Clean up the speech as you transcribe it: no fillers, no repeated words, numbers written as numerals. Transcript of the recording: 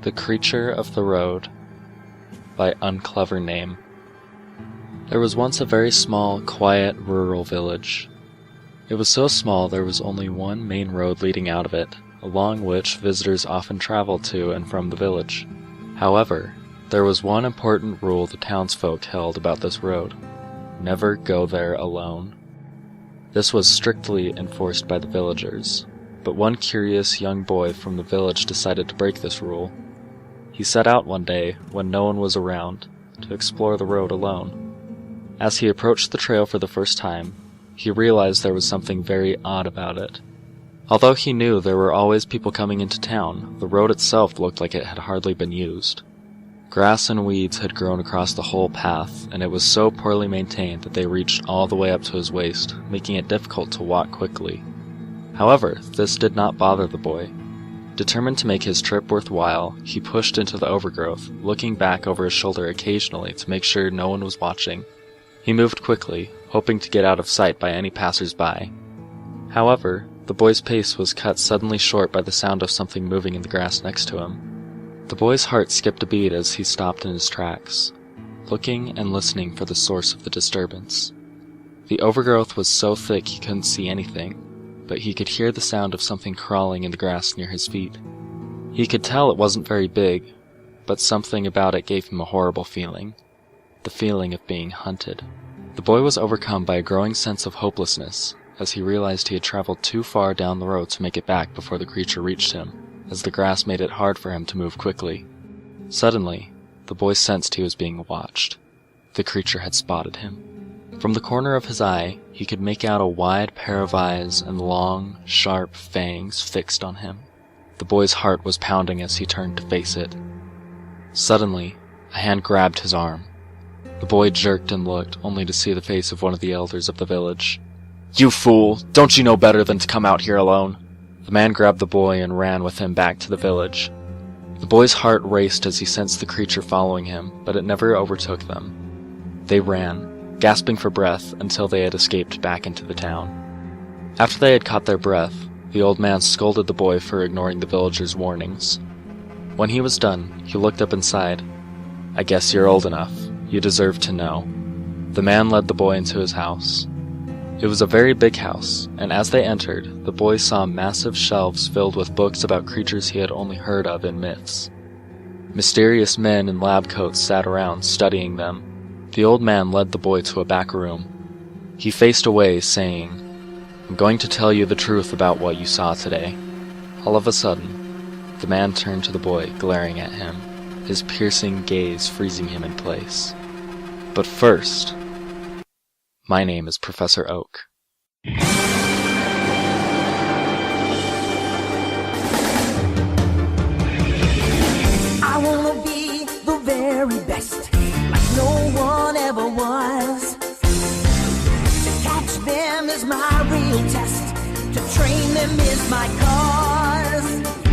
The Creature of the Road by Unclever Name. There was once a very small, quiet, rural village. It was so small there was only one main road leading out of it, along which visitors often traveled to and from the village. However, there was one important rule the townsfolk held about this road: never go there alone. This was strictly enforced by the villagers, but one curious young boy from the village decided to break this rule. He set out one day, when no one was around, to explore the road alone. As he approached the trail for the first time, he realized there was something very odd about it. Although he knew there were always people coming into town, the road itself looked like it had hardly been used. Grass and weeds had grown across the whole path, and it was so poorly maintained that they reached all the way up to his waist, making it difficult to walk quickly. However, this did not bother the boy. Determined to make his trip worthwhile, he pushed into the overgrowth, looking back over his shoulder occasionally to make sure no one was watching. He moved quickly, hoping to get out of sight by any passers-by. However, the boy's pace was cut suddenly short by the sound of something moving in the grass next to him. The boy's heart skipped a beat as he stopped in his tracks, looking and listening for the source of the disturbance. The overgrowth was so thick he couldn't see anything, but he could hear the sound of something crawling in the grass near his feet. He could tell it wasn't very big, but something about it gave him a horrible feeling. The feeling of being hunted. The boy was overcome by a growing sense of hopelessness, as he realized he had traveled too far down the road to make it back before the creature reached him, as the grass made it hard for him to move quickly. Suddenly, the boy sensed he was being watched. The creature had spotted him. From the corner of his eye, he could make out a wide pair of eyes and long, sharp fangs fixed on him. The boy's heart was pounding as he turned to face it. Suddenly, a hand grabbed his arm. The boy jerked and looked, only to see the face of one of the elders of the village. "You fool! Don't you know better than to come out here alone?" The man grabbed the boy and ran with him back to the village. The boy's heart raced as he sensed the creature following him, but it never overtook them. They ran, gasping for breath, until they had escaped back into the town. After they had caught their breath, the old man scolded the boy for ignoring the villagers' warnings. When he was done, he looked up and sighed. "I guess you're old enough. You deserve to know." The man led the boy into his house. It was a very big house, and as they entered, the boy saw massive shelves filled with books about creatures he had only heard of in myths. Mysterious men in lab coats sat around, studying them. The old man led the boy to a back room. He faced away, saying, "I'm going to tell you the truth about what you saw today." All of a sudden, the man turned to the boy, glaring at him, his piercing gaze freezing him in place. "But first, my name is Professor Oak." I wanna be the very best, like no one ever was. To catch them is my real test, to train them is my cause.